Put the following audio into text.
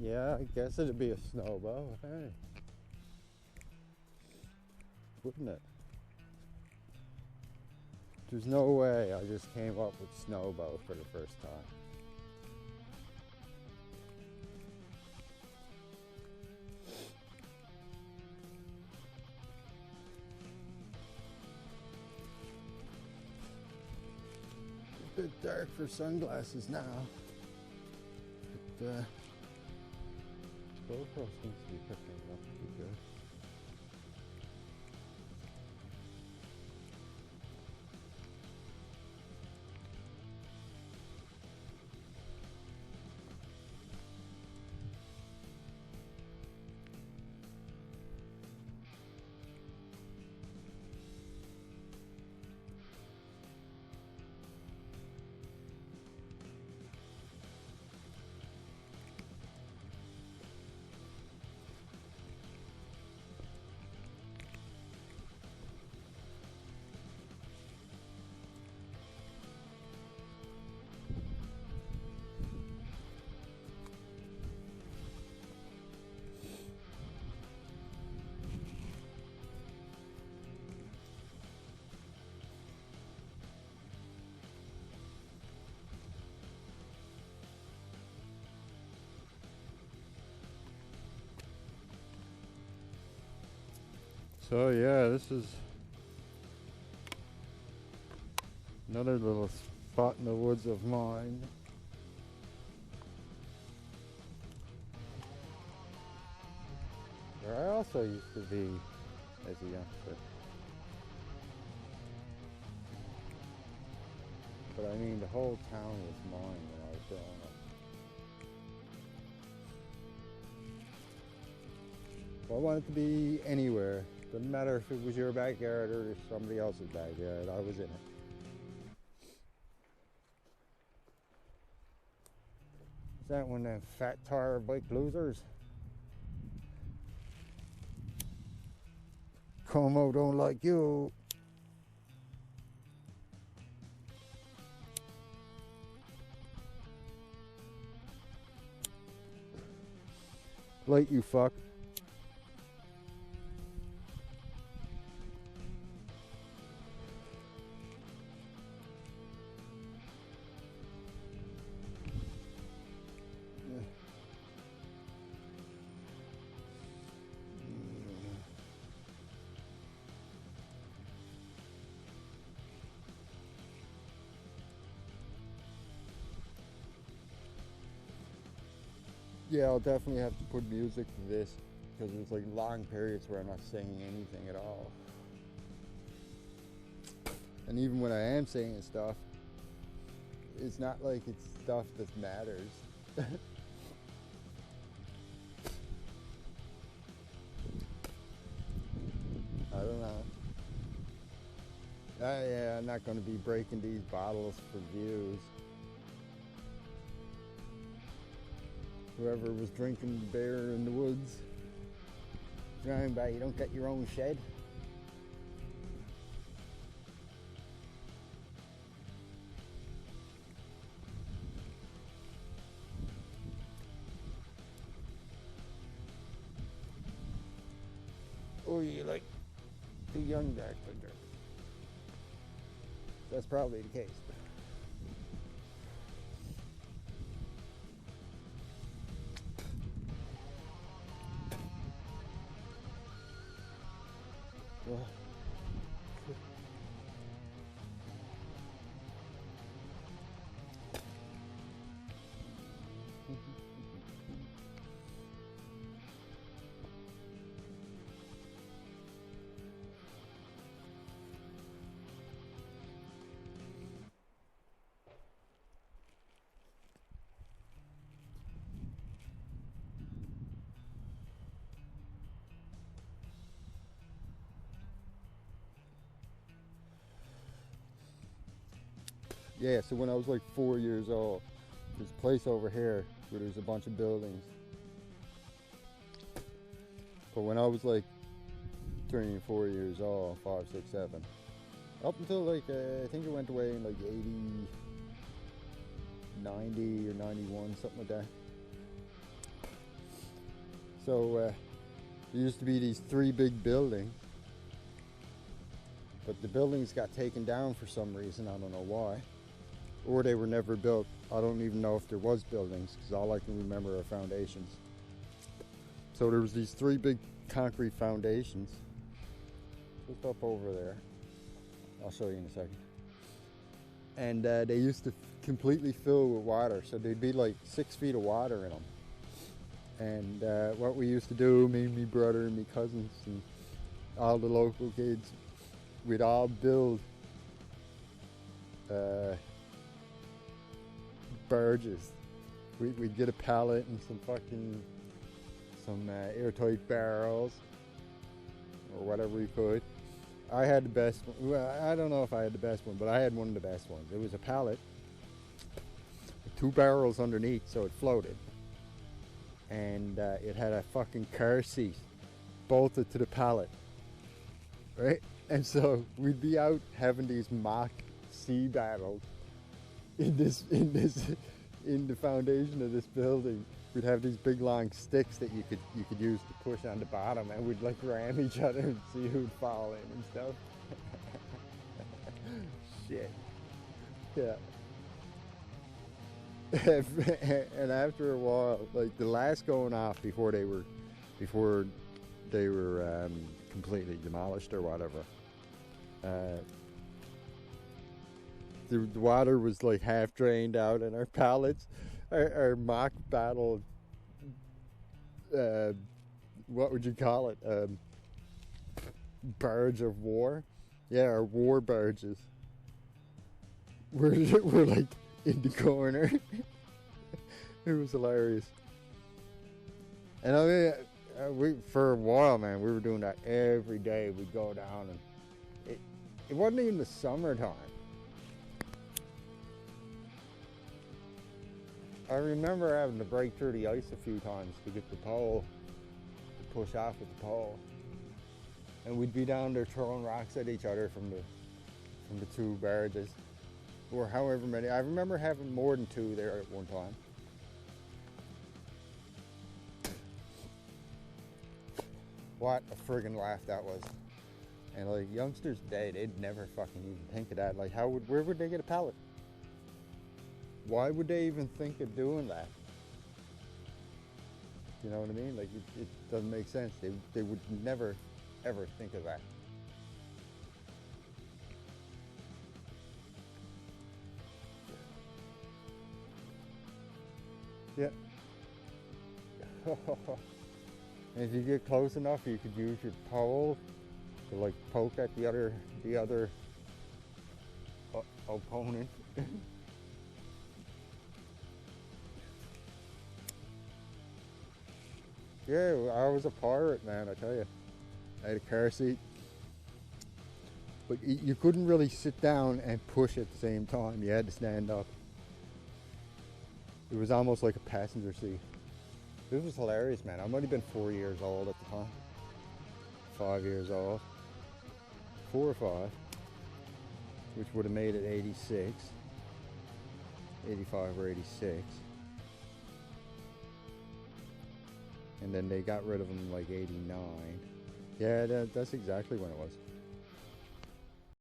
Yeah, I guess it'd be a snowbow, hey. Wouldn't it? There's no way I just came up with snowbow for the first time. A bit dark for sunglasses now, but GoPro seems to be picking it up pretty good. So yeah, this is another little spot in the woods of mine. Where I also used to be as a youngster. But I mean, the whole town was mine when I was growing up. Well, I wanted to be anywhere. Doesn't matter if it was your backyard or somebody else's backyard, I was in it. Is that one of them fat tire bike losers? Como don't like you. Like you fuck. Yeah, I'll definitely have to put music to this because there's like long periods where I'm not saying anything at all. And even when I am saying stuff, it's not like it's stuff that matters. I don't know. Yeah, I'm not going to be breaking these bottles for views. Whoever was drinking beer in the woods, driving by, you don't get your own shed. Or you like too young to actually drink. That's probably the case. Well, yeah, so when I was like 4 years old, there's a place over here where there's a bunch of buildings. But when I was like 3 or 4 years old, 5, 6, 7, up until like, I think it went away in like 80, 90 or 91, something like that. So there used to be these 3 big buildings, but the buildings got taken down for some reason. I don't know why, or they were never built. I don't even know if there was buildings, because all I can remember are foundations. So there was these 3 big concrete foundations just up over there. I'll show you in a second. And they used to completely fill with water, so there'd be like 6 feet of water in them. And what we used to do, me and my brother and my cousins and all the local kids, we'd all build barges. We'd get a pallet and some airtight barrels or whatever we could. I had the best one. Well, I don't know if I had the best one, but I had one of the best ones. It was a pallet with 2 barrels underneath, so it floated. And it had a fucking car seat bolted to the pallet, right? And so we'd be out having these mock sea battles in the foundation of this building. We'd have these big long sticks that you could use to push on the bottom, and we'd like ram each other and see who'd fall in and stuff. Shit. Yeah. And after a while, like the last going off before they were completely demolished or whatever, the water was like half drained out, and our pallets, our mock battle, what would you call it? Barge of war? Yeah, our war barges. We're like in the corner. It was hilarious. And I mean, for a while, man, we were doing that every day. We'd go down, and it wasn't even the summertime. I remember having to break through the ice a few times to get the pole, to push off with the pole. And we'd be down there throwing rocks at each other from the 2 barges, or however many. I remember having more than 2 there at one time. What a friggin' laugh that was. And like youngsters today, they'd never fucking even think of that. Like where would they get a pallet? Why would they even think of doing that? You know what I mean? Like it doesn't make sense. They would never ever think of that. Yeah. And if you get close enough, you could use your pole to like poke at the other opponent. Yeah, I was a pirate, man, I tell you. I had a car seat. But you couldn't really sit down and push at the same time. You had to stand up. It was almost like a passenger seat. This was hilarious, man. I might have been 4 years old at the time. 5 years old. 4 or 5. Which would have made it 86. 85 or 86. And then they got rid of them like 89. Yeah, that's exactly when it was.